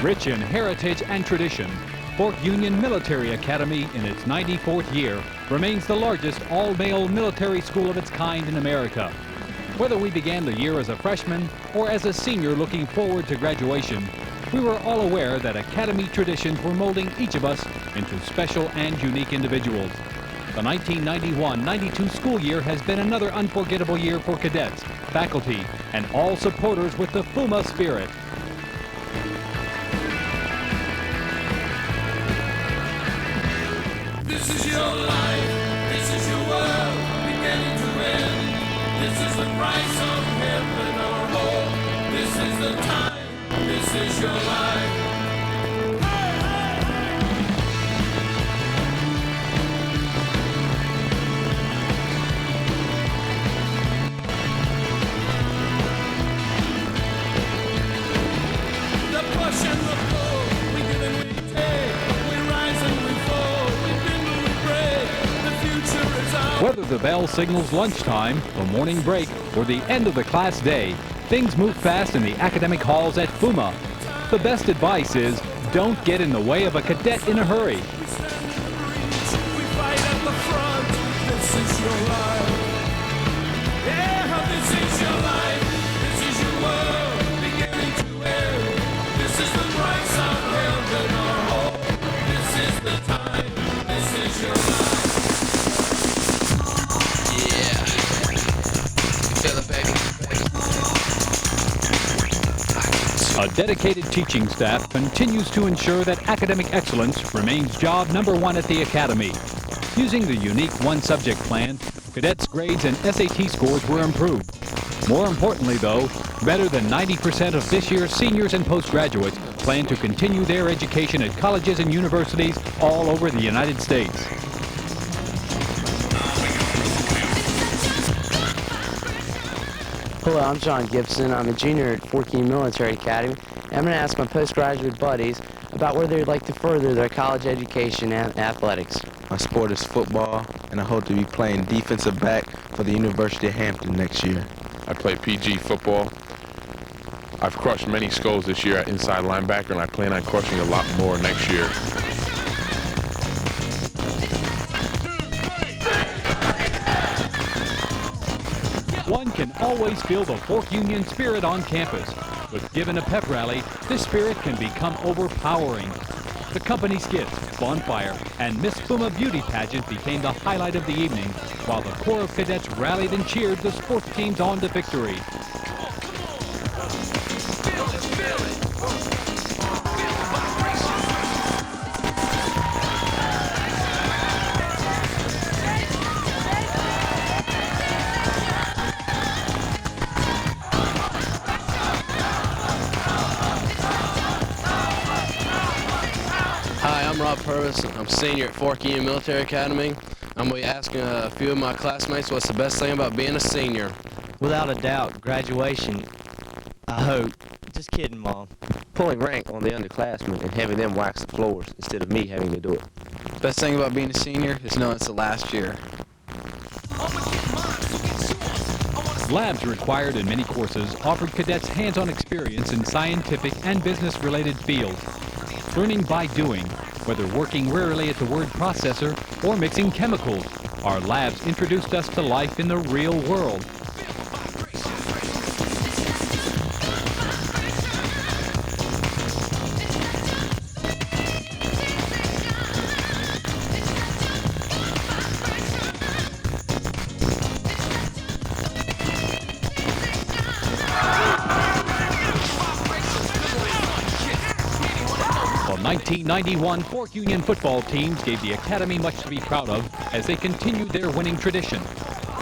Rich in heritage and tradition, Fort Union Military Academy, in its 94th year, remains the largest all-male military school of its kind in America. Whether we began the year as a freshman or as a senior looking forward to graduation, we were all aware that Academy traditions were molding each of us into special and unique individuals. The 1991-92 school year has been another unforgettable year for cadets, faculty, and all supporters with the Fuma spirit. This is your life, this is your world, beginning to end. This is the price of heaven or home. This is the time, this is your life. The push and the pull, we give and we take, we rise and we fall, we bend and we break, the future is ours. Whether the bell signals lunchtime, the morning break, or the end of the class day, things move fast in the academic halls at Fuma. The best advice is, don't get in the way of a cadet in a hurry. We stand in reach, we fight at the front, this is your life. Yeah, this is your life, this is your world, beginning to end. This is the price of heaven or home. This is the time, this is your life. Yeah. Feel it, baby. A dedicated teaching staff continues to ensure that academic excellence remains job number one at the Academy. Using the unique one-subject plan, cadets' grades and SAT scores were improved. More importantly, though, better than 90% of this year's seniors and postgraduates plan to continue their education at colleges and universities all over the United States. Hello, I'm John Gibson. I'm a junior at Fort Union Military Academy. I'm going to ask my postgraduate buddies about where they'd like to further their college education and athletics. My sport is football, and I hope to be playing defensive back for the University of Hampton next year. I play PG football. I've crushed many skulls this year at inside linebacker, and I plan on crushing a lot more next year. One can always feel the Fort Union spirit on campus, but given a pep rally, this spirit can become overpowering. The company skits, bonfire, and Miss Fuma beauty pageant became the highlight of the evening, while the Corps of Cadets rallied and cheered the sports teams on to victory. Hi, I'm Rob Purvis. I'm senior at Fort Union Military Academy. I'm going to be asking a few of my classmates what's the best thing about being a senior. Without a doubt, graduation. I hope. Just kidding, Mom. Pulling rank on the underclassmen and having them wax the floors instead of me having to do it. Best thing about being a senior is knowing it's the last year. Labs required in many courses offered cadets hands-on experience in scientific and business-related fields. Learning by doing, whether working rarely at the word processor or mixing chemicals, our labs introduced us to life in the real world. The 1991 Fort Union football teams gave the Academy much to be proud of as they continued their winning tradition.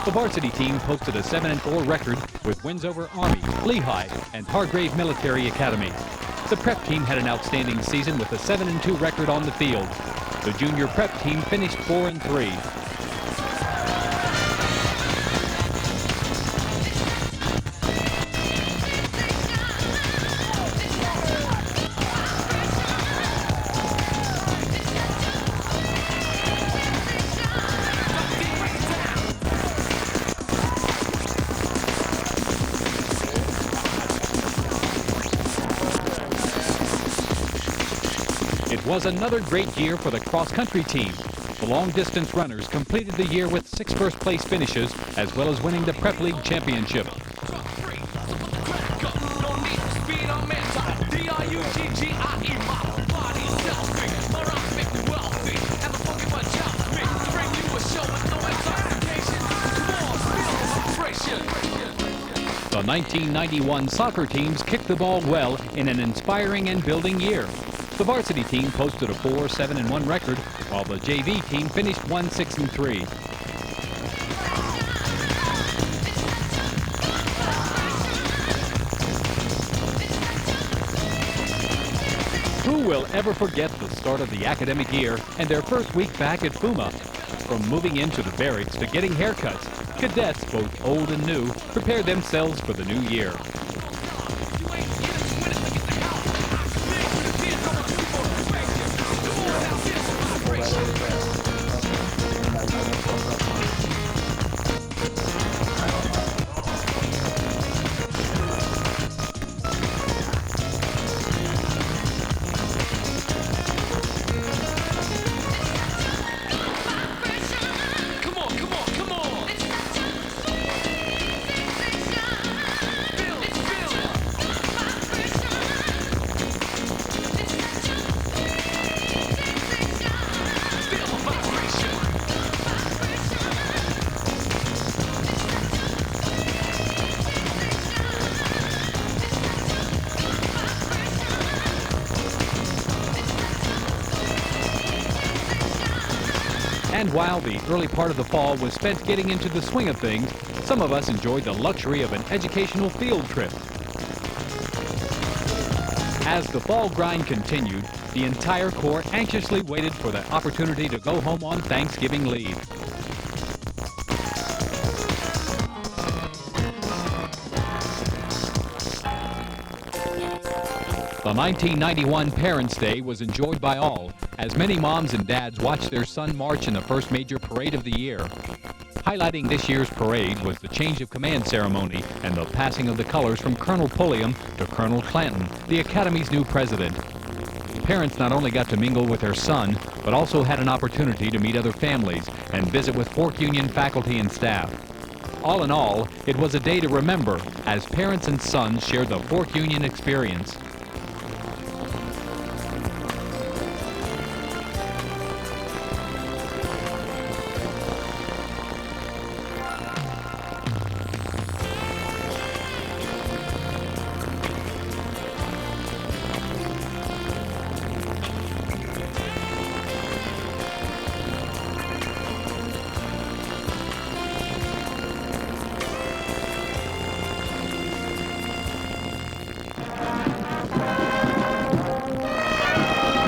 The varsity team posted a 7-4 record with wins over Army, Lehigh, and Hargrave Military Academy. The prep team had an outstanding season with a 7-2 record on the field. The junior prep team finished 4-3. was another great year for the cross-country team. The long-distance runners completed the year with 6 first-place finishes, as well as winning the Prep League championship. The 1991 soccer teams kicked the ball well in an inspiring and building year. The varsity team posted a 4-7-1 record, while the JV team finished 1-6-3. Who will ever forget the start of the academic year and their first week back at Fuma? From moving into the barracks to getting haircuts, cadets, both old and new, prepared themselves for the new year. And while the early part of the fall was spent getting into the swing of things, some of us enjoyed the luxury of an educational field trip. As the fall grind continued, the entire Corps anxiously waited for the opportunity to go home on Thanksgiving leave. The 1991 Parents' Day was enjoyed by all, as many moms and dads watched their son march in the first major parade of the year. Highlighting this year's parade was the change of command ceremony and the passing of the colors from Colonel Pulliam to Colonel Clanton, the Academy's new president. Parents not only got to mingle with their son, but also had an opportunity to meet other families and visit with Fork Union faculty and staff. All in all, it was a day to remember as parents and sons shared the Fork Union experience.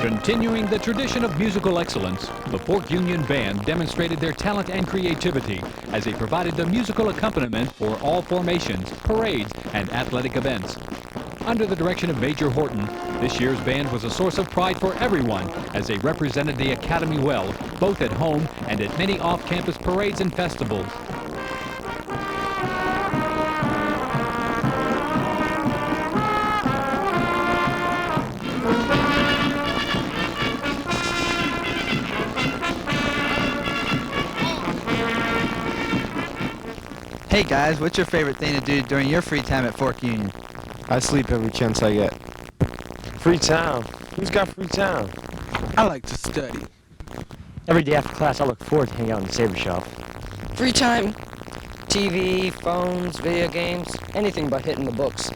Continuing the tradition of musical excellence, the Fork Union Band demonstrated their talent and creativity as they provided the musical accompaniment for all formations, parades, and athletic events. Under the direction of Major Horton, this year's band was a source of pride for everyone as they represented the Academy well, both at home and at many off-campus parades and festivals. Hey guys, what's your favorite thing to do during your free time at Fork Union? I sleep every chance I get. Free time? Who's got free time? I like to study. Every day after class, I look forward to hanging out in the Saber Shop. Free time, TV, phones, video games, anything but hitting the books.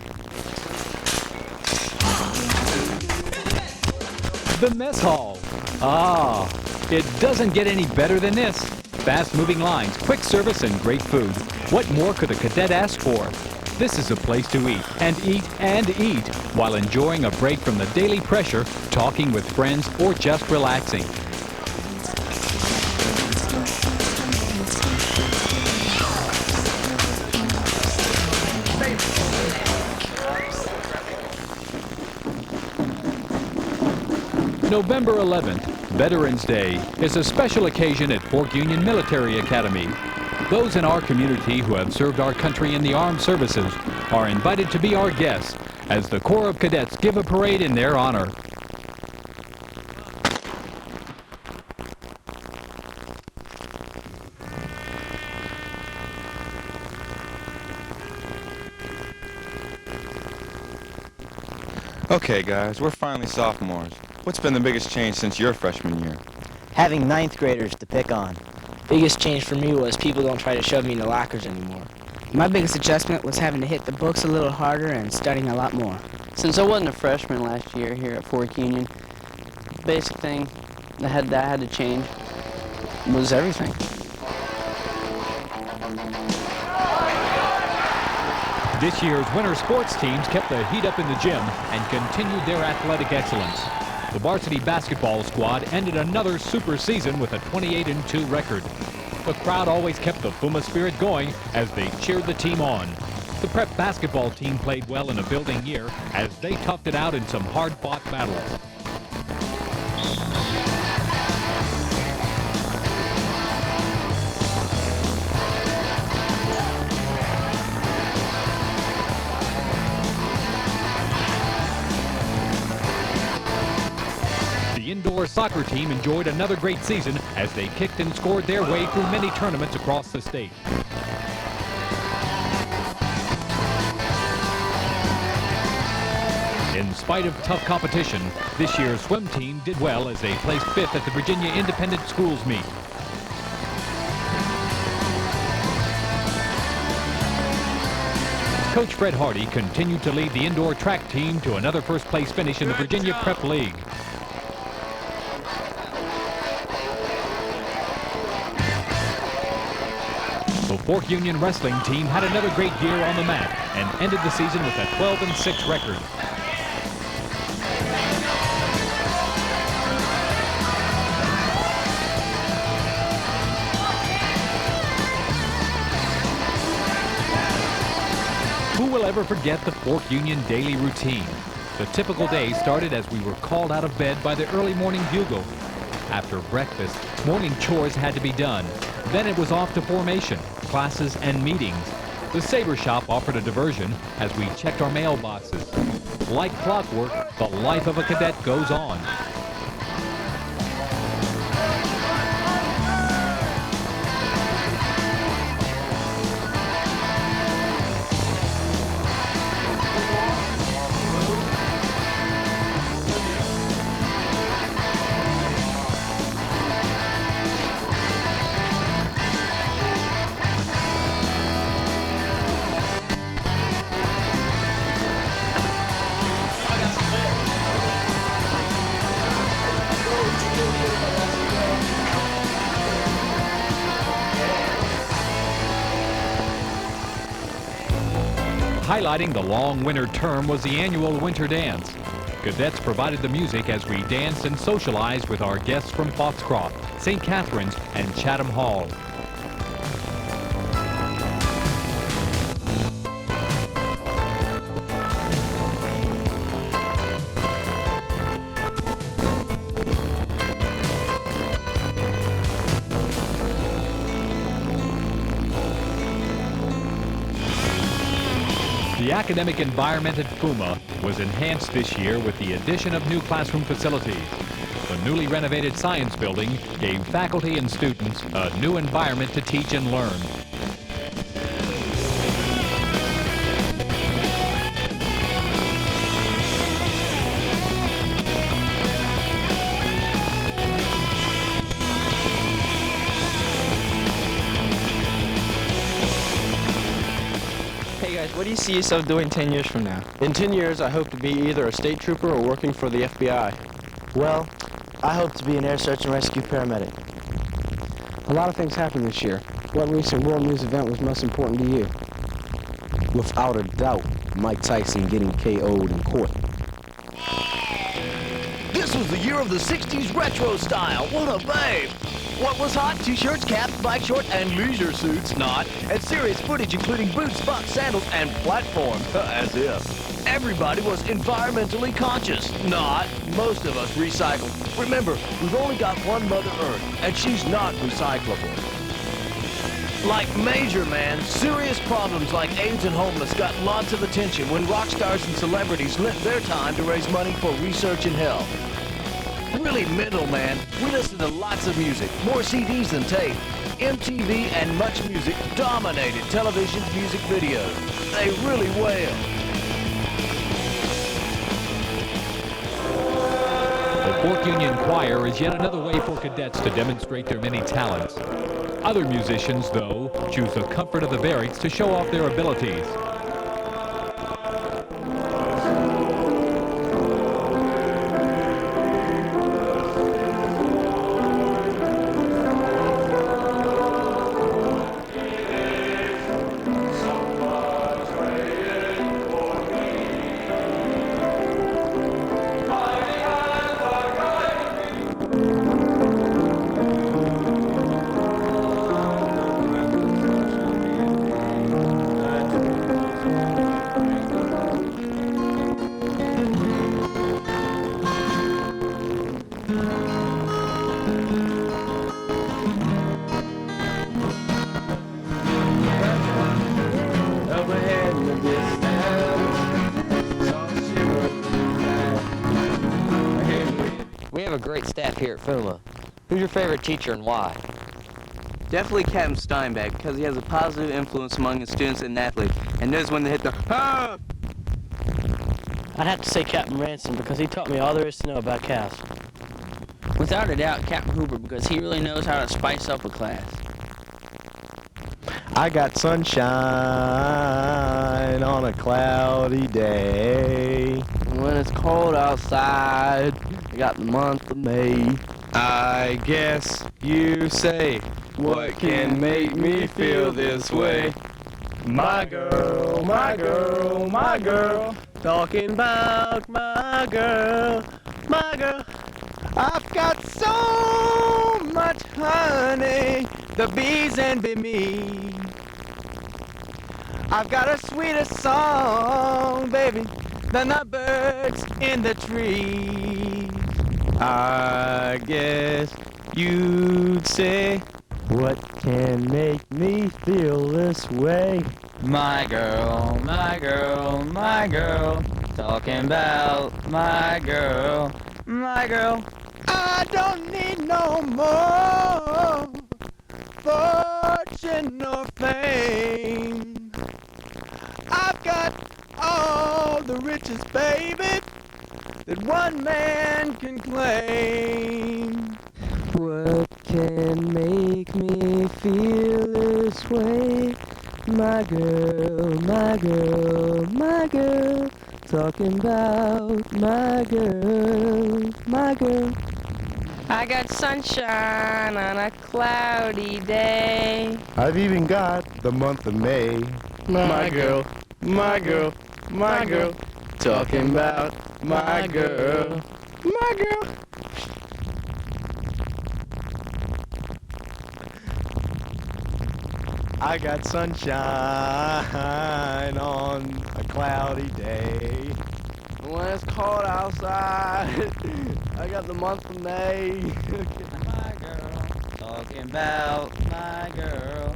The mess hall. Ah, it doesn't get any better than this. Fast-moving lines, quick service, and great food. What more could a cadet ask for? This is a place to eat, and eat, and eat, while enjoying a break from the daily pressure, talking with friends, or just relaxing. November 11th, Veterans Day, is a special occasion at Fork Union Military Academy. Those in our community who have served our country in the armed services are invited to be our guests as the Corps of Cadets give a parade in their honor. Okay, guys, we're finally sophomores. What's been the biggest change since your freshman year? Having ninth graders to pick on. Biggest change for me was people don't try to shove me in the lockers anymore. My biggest adjustment was having to hit the books a little harder and studying a lot more. Since I wasn't a freshman last year here at Fork Union, the basic thing that I had to change was everything. This year's winter sports teams kept the heat up in the gym and continued their athletic excellence. The varsity basketball squad ended another super season with a 28-2 record. The crowd always kept the Fuma spirit going as they cheered the team on. The prep basketball team played well in a building year as they toughed it out in some hard-fought battles. The indoor soccer team enjoyed another great season as they kicked and scored their way through many tournaments across the state. In spite of tough competition, this year's swim team did well as they placed 5th at the Virginia Independent Schools meet. Coach Fred Hardy continued to lead the indoor track team to another first-place finish in the Virginia Prep League. The Fork Union wrestling team had another great year on the mat and ended the season with a 12-6 record. Who will ever forget the Fork Union daily routine? The typical day started as we were called out of bed by the early morning bugle. After breakfast, morning chores had to be done. Then it was off to formation, classes, and meetings. The Saber Shop offered a diversion as we checked our mailboxes. Like clockwork, the life of a cadet goes on. Highlighting the long winter term was the annual winter dance. Cadets provided the music as we danced and socialized with our guests from Foxcroft, St. Catharines, and Chatham Hall. The academic environment at Fuma was enhanced this year with the addition of new classroom facilities. The newly renovated science building gave faculty and students a new environment to teach and learn. What do you see yourself doing 10 years from now? In 10 years, I hope to be either a state trooper or working for the FBI. Well, I hope to be an air search and rescue paramedic. A lot of things happened this year. What recent world news event was most important to you? Without a doubt, Mike Tyson getting KO'd in court. This was the year of the 60s retro style. What a babe! What was hot? T-shirts, caps, bike shorts, and leisure suits, not. And serious footage including boots, bucks, sandals, and platforms, as if. Everybody was environmentally conscious, not. Most of us recycle. Remember, we've only got one Mother Earth, and she's not recyclable. Like Major Man, serious problems like AIDS and homeless got lots of attention when rock stars and celebrities lent their time to raise money for research and health. Really mental, man. We listen to lots of music, more CDs than tape. MTV and Much Music dominated television's music videos. They really wail. Fork Union Choir is yet another way for cadets to demonstrate their many talents. Other musicians, though, choose the comfort of the barracks to show off their abilities. We have a great staff here at Fuma. Who's your favorite teacher and why? Definitely Captain Steinbeck, because he has a positive influence among the students and athletes, and knows when to hit the ha! I'd have to say Captain Ransom because he taught me all there is to know about cows. Without a doubt, Captain Hooper, because he really knows how to spice up a class. I got sunshine on a cloudy day. When it's cold outside, I got the month of May. I guess you say, what can make me feel this way? My girl, my girl, my girl, talking about my girl, my girl. I've got so much honey, the bees envy me. I've got a sweeter song, baby, than the birds in the trees. I guess you'd say, what can make me feel this way? My girl, my girl, my girl, talking about my girl, my girl. I don't need no more fortune or fame. I've got all the riches, baby, that one man can claim. What can make me feel this way? My girl, my girl, my girl, talking about my girl, my girl. I got sunshine on a cloudy day. I've even got the month of May. My girl, my girl, my girl, talking about my girl, my girl. I got sunshine on a cloudy day. When it's cold outside, I got the month of May. My girl, talking about my girl.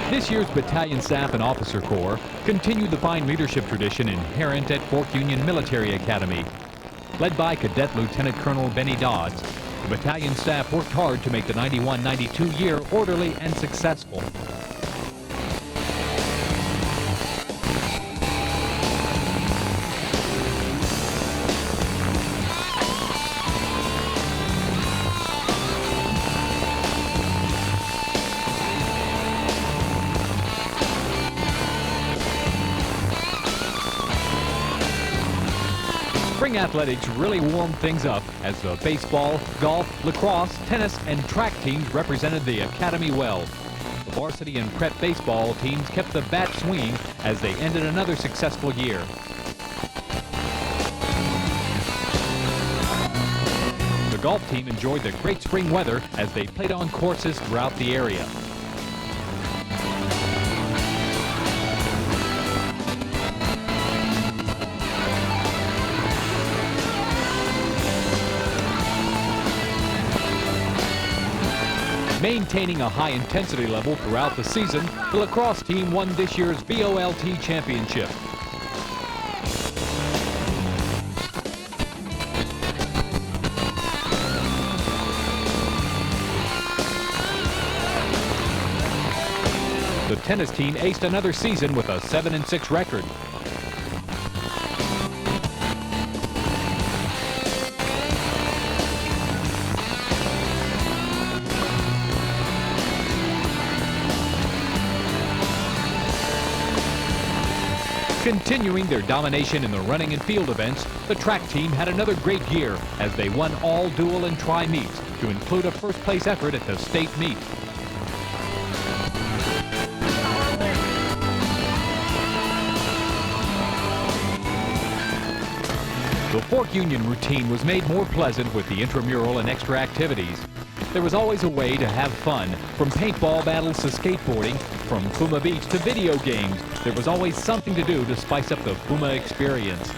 This year's Battalion Staff and Officer Corps continued the fine leadership tradition inherent at Fork Union Military Academy. Led by Cadet Lieutenant Colonel Benny Dodds, the battalion staff worked hard to make the 91-92 year orderly and successful. Spring athletics really warmed things up as the baseball, golf, lacrosse, tennis, and track teams represented the academy well. The varsity and prep baseball teams kept the bat swinging as they ended another successful year. The golf team enjoyed the great spring weather as they played on courses throughout the area. Maintaining a high intensity level throughout the season, the lacrosse team won this year's VOLT championship. The tennis team aced another season with a 7-6 record. Continuing their domination in the running and field events, the track team had another great year as they won all dual and tri meets to include a first-place effort at the state meet. The Fork Union routine was made more pleasant with the intramural and extra activities. There was always a way to have fun, from paintball battles to skateboarding, from Fuma Beach to video games. There was always something to do to spice up the Fuma experience.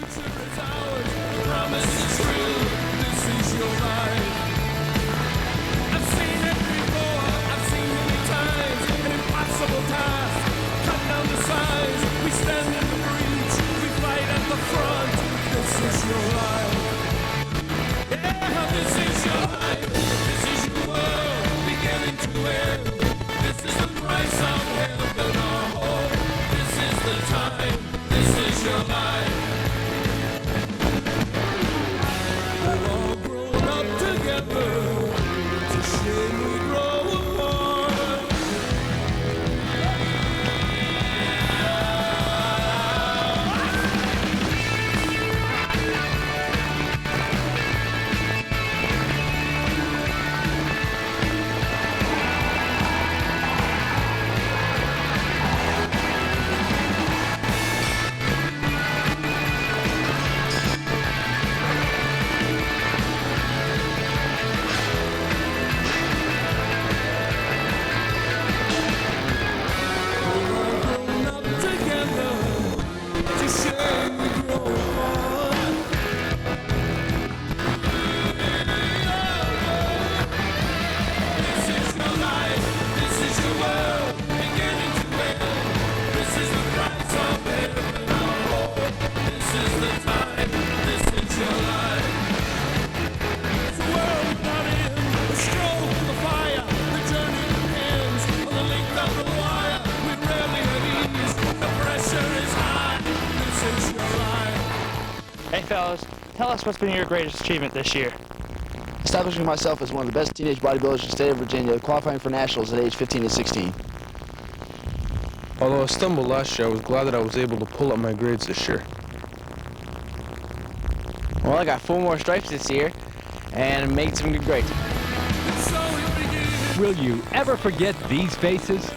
Hey fellas, tell us what's been your greatest achievement this year. Establishing myself as one of the best teenage bodybuilders in the state of Virginia, qualifying for nationals at age 15 and 16. Although I stumbled last year, I was glad that I was able to pull up my grades this year. Well, I got 4 more stripes this year and made some good grades. Will you ever forget these faces?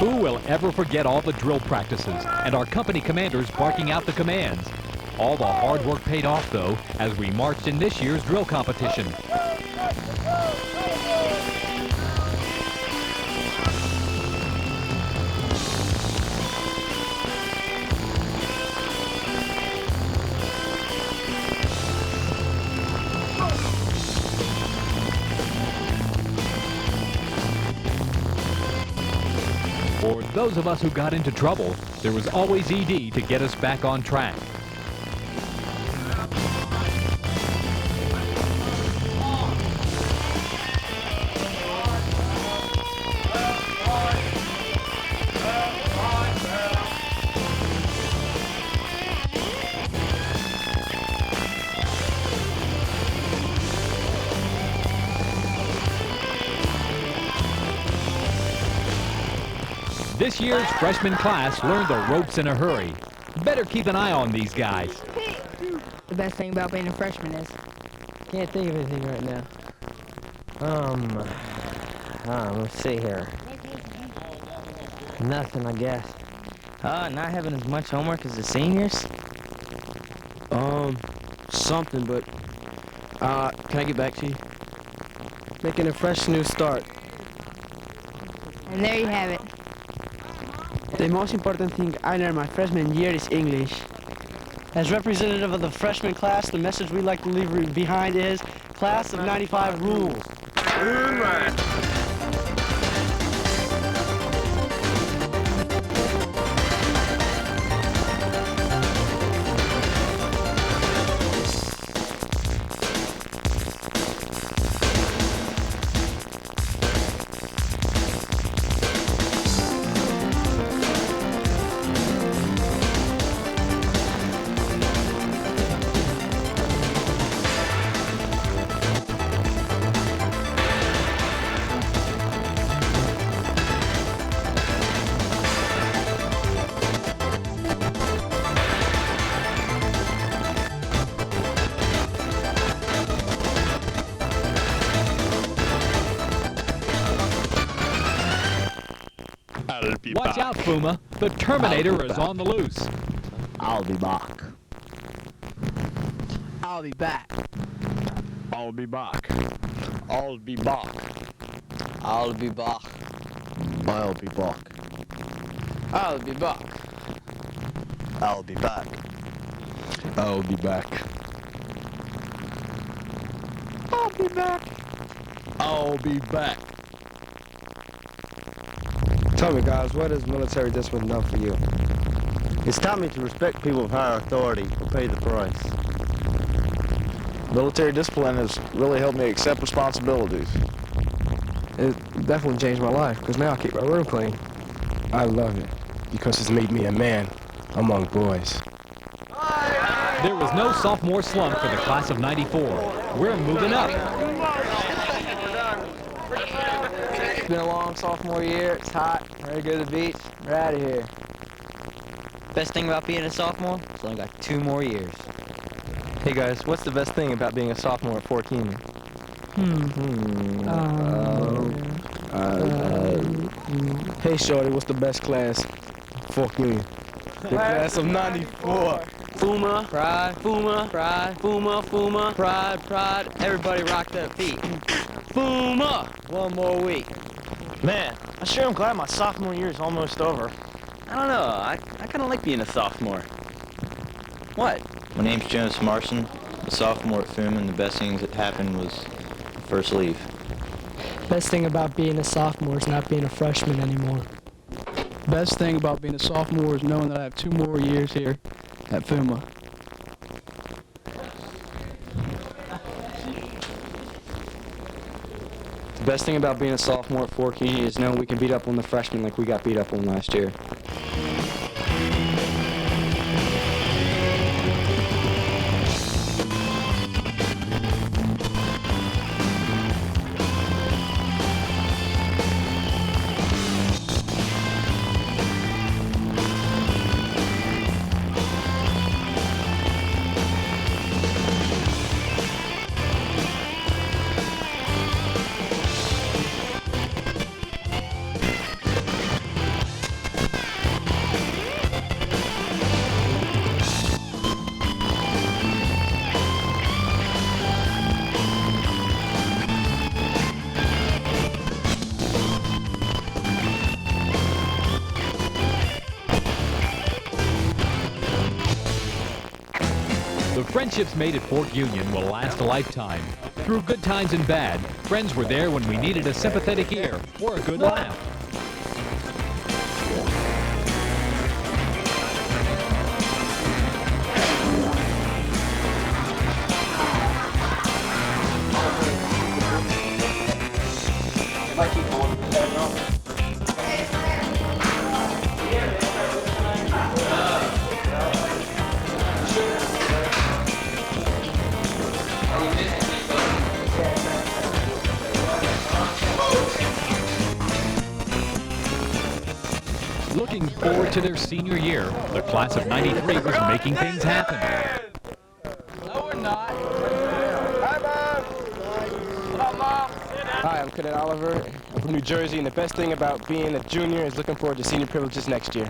Who will ever forget all the drill practices and our company commanders barking out the commands? All the hard work paid off, though, as we marched in this year's drill competition. For those of us who got into trouble, there was always ED to get us back on track. This year's freshman class learned the ropes in a hurry. Better keep an eye on these guys. The best thing about being a freshman is? Can't think of anything right now. Let's see here. Nothing, I guess. Not having as much homework as the seniors? Something, but, can I get back to you? Making a fresh new start. And there you have it. The most important thing I learned my freshman year is English. As representative of the freshman class, the message we'd like to leave behind is Class of '95 rules. Watch back. out, Fuma. The Terminator is on the loose. I'll be back. I'll be back. I'll be back. I'll be back. I'll be back. I'll be back. I'll be back. I'll be back. I'll be back. I'll be back. I'll be back. Tell me, guys, what has military discipline done for you? It's taught me to respect people of higher authority or pay the price. Military discipline has really helped me accept responsibilities. It definitely changed my life, because now I keep my room clean. I love it, because it's made me a man among boys. There was no sophomore slump for the class of '94. We're moving up. It's been a long sophomore year. It's hot. Ready to go to the beach. We're out of here. Best thing about being a sophomore? It's only got 2 more years. Hey guys, what's the best thing about being a sophomore at Fort Union? Hey, shorty, what's the best class? Fuck me. The class of '94. Fuma, pride, Fuma, pride, Fuma, Fuma, pride, pride. Everybody rock their feet. Fuma! One more week. Man, I sure am glad my sophomore year is almost over. I don't know, I kind of like being a sophomore. What? My name's Jonas Marson, a sophomore at Fuma, and the best things that happened was first leave. Best thing about being a sophomore is not being a freshman anymore. Best thing about being a sophomore is knowing that I have 2 more years here at Fuma. The best thing about being a sophomore at Fort Union is knowing we can beat up on the freshmen like we got beat up on last year. The friendships made at Fort Union will last a lifetime. Through good times and bad, friends were there when we needed a sympathetic ear or a good laugh. Looking forward to their senior year, the class of '93 was making things happen. No, we're not. Hi, I'm Cadet Oliver. I'm from New Jersey, and the best thing about being a junior is looking forward to senior privileges next year.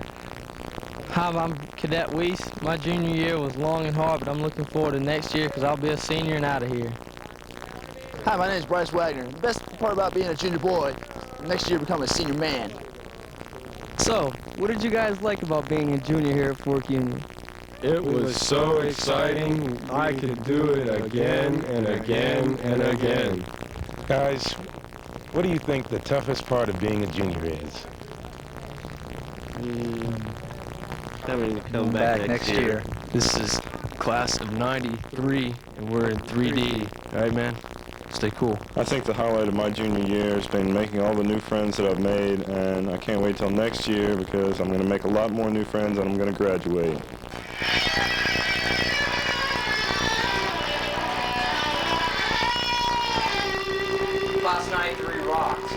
Hi, I'm Cadet Weiss. My junior year was long and hard, but I'm looking forward to next year because I'll be a senior and out of here. Hi, my name is Bryce Wagner. The best part about being a junior boy, next year become a senior man. So, what did you guys like about being a junior here at Fort Union? It was so exciting, I could do it again and again and again. Guys, what do you think the toughest part of being a junior is? Having to come back next year. This is class of '93, and we're in 3D. All right, man? Stay cool. I think the highlight of my junior year has been making all the new friends that I've made, and I can't wait till next year because I'm going to make a lot more new friends and I'm going to graduate. Class 93 rocks.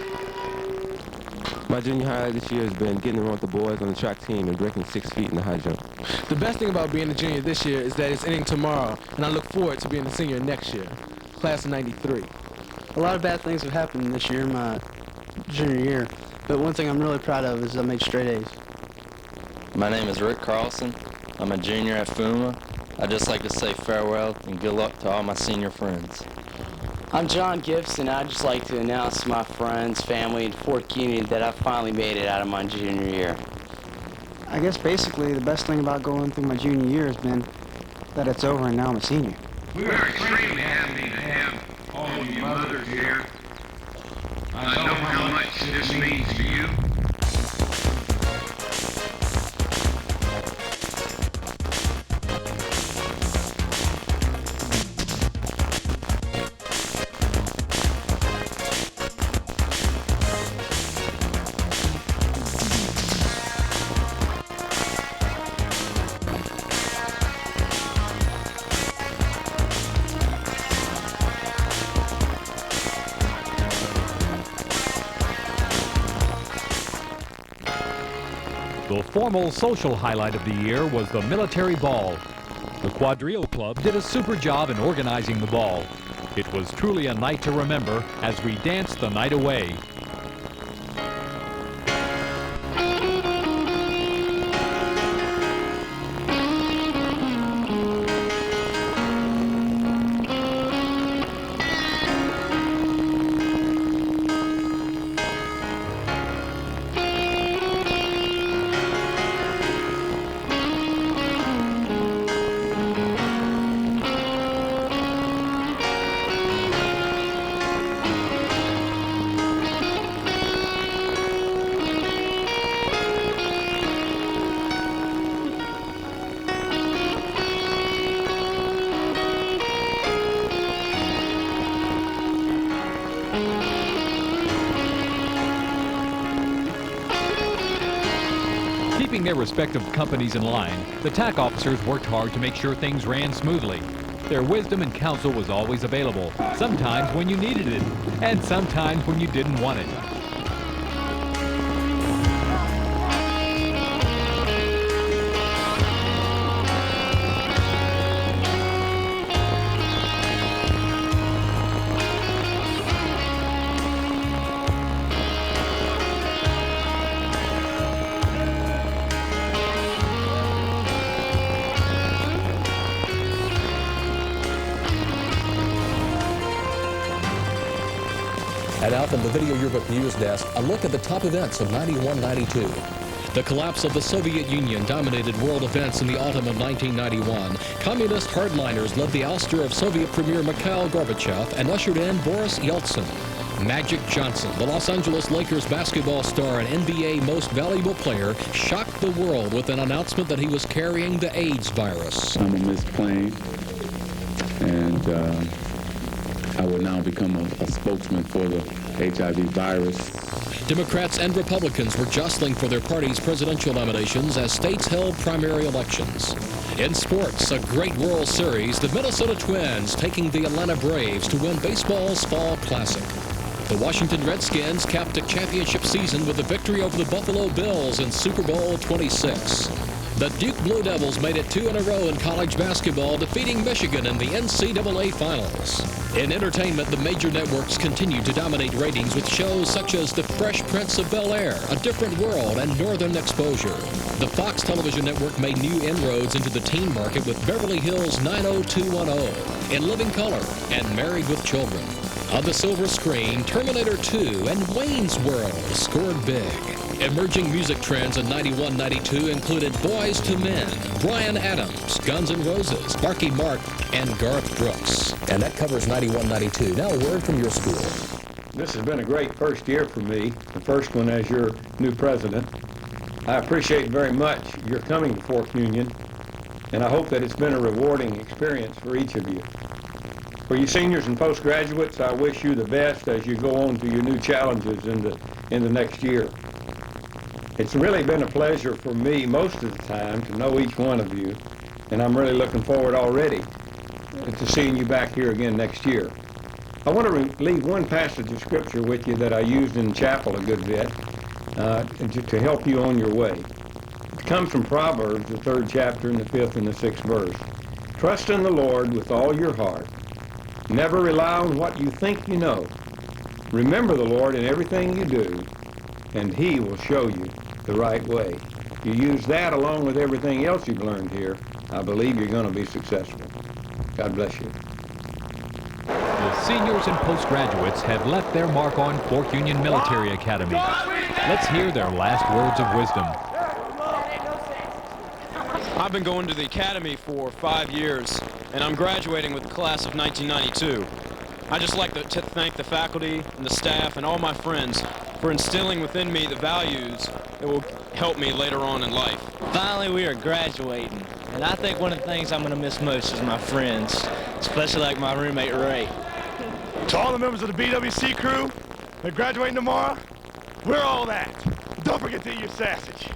My junior highlight this year has been getting around with the boys on the track team and breaking 6 feet in the high jump. The best thing about being a junior this year is that it's ending tomorrow, and I look forward to being a senior next year. Class of '93. A lot of bad things have happened this year, my junior year. but one thing I'm really proud of is I made straight A's. My name is Rick Carlson. I'm a junior at Fuma. I'd just like to say farewell and good luck to all my senior friends. I'm John Gibson. I'd just like to announce to my friends, family, and Fort Union that I finally made it out of my junior year. I guess basically the best thing about going through my junior year has been that it's over and now I'm a senior. We are extremely happy to have all of you mothers here. I know how much this means to you. The formal social highlight of the year was the military ball. The Quadrille Club did a super job in organizing the ball. It was truly a night to remember as we danced the night away. Keeping their respective companies in line, the TAC officers worked hard to make sure things ran smoothly. Their wisdom and counsel was always available, sometimes when you needed it, and sometimes when you didn't want it. And now from the Video Yearbook News Desk, a look at the top events of 91-92. The collapse of the Soviet Union dominated world events in the autumn of 1991. Communist hardliners led the ouster of Soviet Premier Mikhail Gorbachev and ushered in Boris Yeltsin. Magic Johnson, the Los Angeles Lakers basketball star and NBA Most Valuable Player, shocked the world with an announcement that he was carrying the AIDS virus. I'm a Miss Plain, and I will now become a spokesman for the HIV virus. Democrats and Republicans were jostling for their party's presidential nominations as states held primary elections. In sports, a great World Series, the Minnesota Twins taking the Atlanta Braves to win baseball's Fall Classic. The Washington Redskins capped a championship season with a victory over the Buffalo Bills in Super Bowl 26. The Duke Blue Devils made it 2 in a row in college basketball, defeating Michigan in the NCAA Finals. In entertainment, the major networks continued to dominate ratings with shows such as The Fresh Prince of Bel-Air, A Different World, and Northern Exposure. The Fox television network made new inroads into the teen market with Beverly Hills 90210, In Living Color, and Married with Children. On the silver screen, Terminator 2 and Wayne's World scored big. Emerging music trends in 91-92 included Boys to Men, Bryan Adams, Guns N' Roses, Marky Mark, and Garth Brooks. And that covers 91-92. Now a word from your school. This has been a great first year for me, the first one as your new president. I appreciate very much your coming to Fort Union, and I hope that it's been a rewarding experience for each of you. For you seniors and postgraduates, I wish you the best as you go on to your new challenges in the next year. It's really been a pleasure for me most of the time to know each one of you, and I'm really looking forward already to seeing you back here again next year. I want to leave one passage of Scripture with you that I used in chapel a good bit to help you on your way. It comes from Proverbs, the 3rd chapter, and the 5th and the 6th verse. Trust in the Lord with all your heart. Never rely on what you think you know. Remember the Lord in everything you do, and he will show you the right way. You use that along with everything else you've learned here, I believe you're going to be successful. God bless you. The seniors and postgraduates have left their mark on Fork Union Military Academy. Let's hear their last words of wisdom. I've been going to the academy for 5 years, and I'm graduating with the class of 1992. I'd just like to thank the faculty and the staff and all my friends for instilling within me the values that will help me later on in life. Finally, we are graduating, and I think one of the things I'm going to miss most is my friends, especially like my roommate Ray. To all the members of the BWC crew, they're graduating tomorrow. We're all that. Don't forget to eat your sausage.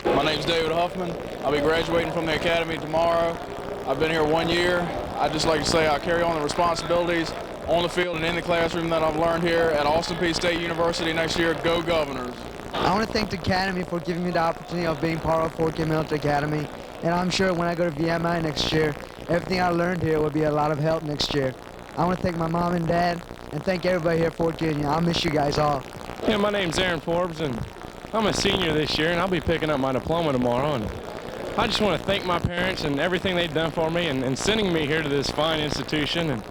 My name's David Huffman. I'll be graduating from the academy tomorrow. I've been here 1 year. I'd just like to say I carry on the responsibilities on the field and in the classroom that I've learned here at Austin Peay State University next year. Go Governors. I want to thank the Academy for giving me the opportunity of being part of Fork Union Military Academy. And I'm sure when I go to VMI next year, everything I learned here will be a lot of help next year. I want to thank my mom and dad and thank everybody here at Fork Union. I'll miss you guys all. Yeah, my name's Aaron Forbes, and I'm a senior this year, and I'll be picking up my diploma tomorrow. And I just want to thank my parents and everything they've done for me and sending me here to this fine institution. And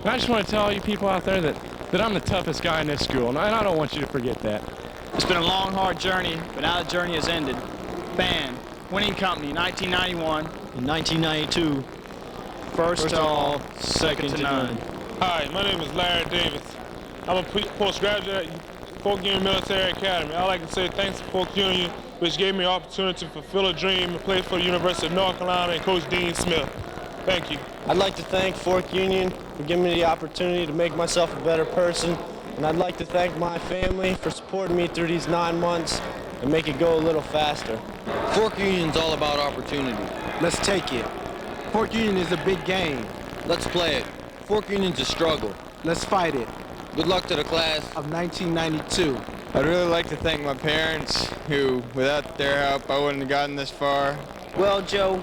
I just want to tell all you people out there that I'm the toughest guy in this school, and I don't want you to forget that. It's been a long, hard journey, but now the journey has ended. Band, winning company, 1991 and 1992. First to all, second to none. Hi, my name is Larry Davis. I'm a postgraduate at Fork Union Military Academy. I'd like to say thanks to Fork Union, which gave me an opportunity to fulfill a dream and play for the University of North Carolina and Coach Dean Smith. Thank you. I'd like to thank Fork Union for giving me the opportunity to make myself a better person. And I'd like to thank my family for supporting me through these 9 months and make it go a little faster. Fork Union's all about opportunity. Let's take it. Fork Union is a big game. Let's play it. Fork Union's a struggle. Let's fight it. Good luck to the class of 1992. I'd really like to thank my parents, who, without their help, I wouldn't have gotten this far. Well, Joe,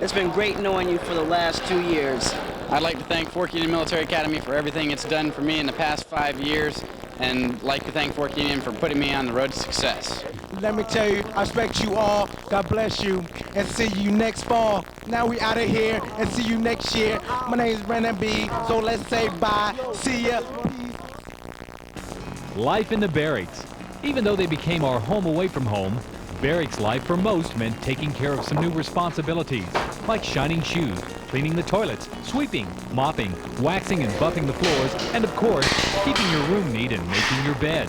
it's been great knowing you for the last 2 years. I'd like to thank Fork Union Military Academy for everything it's done for me in the past 5 years, and like to thank Fork Union for putting me on the road to success. Let me tell you, I respect you all. God bless you, and see you next fall. Now we out of here, and see you next year. My name is Brandon B, so let's say bye. See ya. Life in the barracks. Even though they became our home away from home, barracks life for most meant taking care of some new responsibilities, like shining shoes, cleaning the toilets, sweeping, mopping, waxing and buffing the floors, and of course, keeping your room neat and making your bed.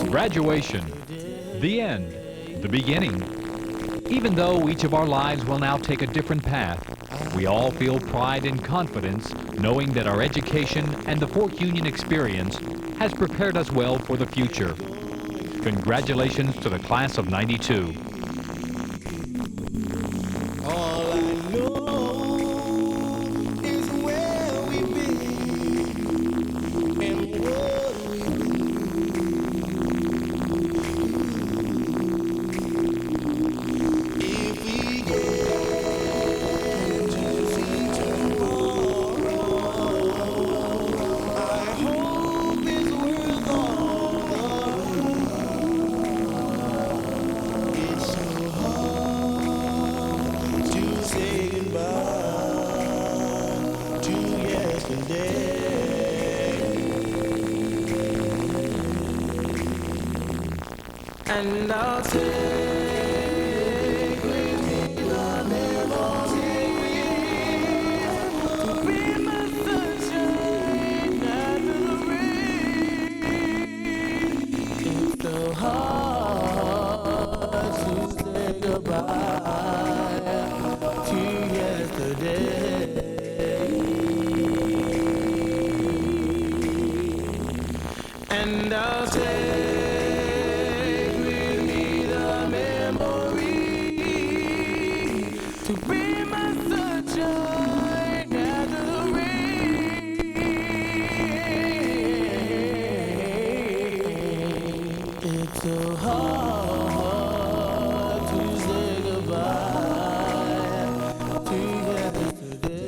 Graduation, the end, the beginning. Even though each of our lives will now take a different path, we all feel pride and confidence knowing that our education and the Fork Union experience has prepared us well for the future. Congratulations to the class of '92. All I know is where we've been and what if we get to see tomorrow, I hope it's worth all the And I'll take with me the memories to be my sunshine after the rain. It's so hard to say goodbye to yesterday. And I'll take with me the memory to bring my sunshine after the rain. It's so hard to say goodbye to yesterday.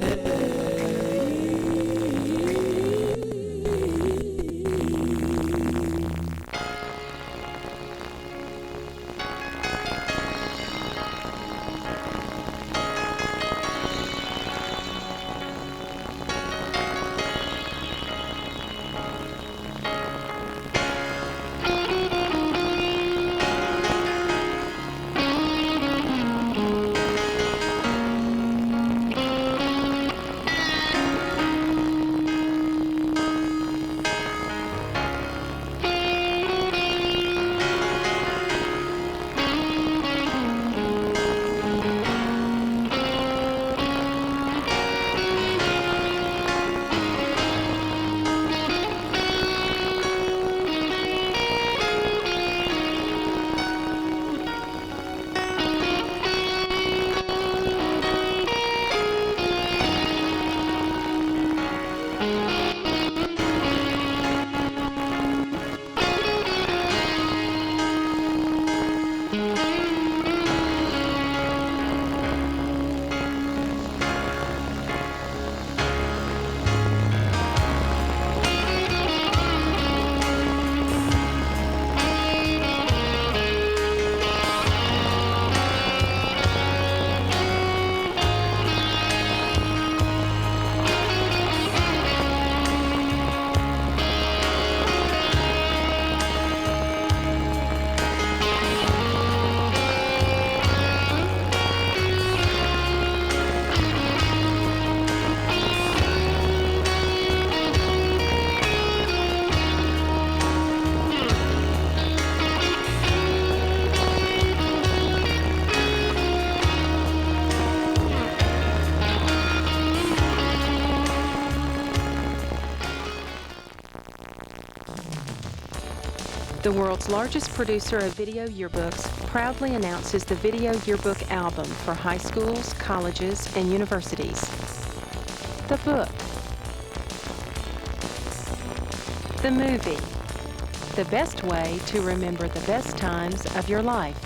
The world's largest producer of video yearbooks proudly announces the Video Yearbook album for high schools, colleges, and universities. The book. The movie. The best way to remember the best times of your life.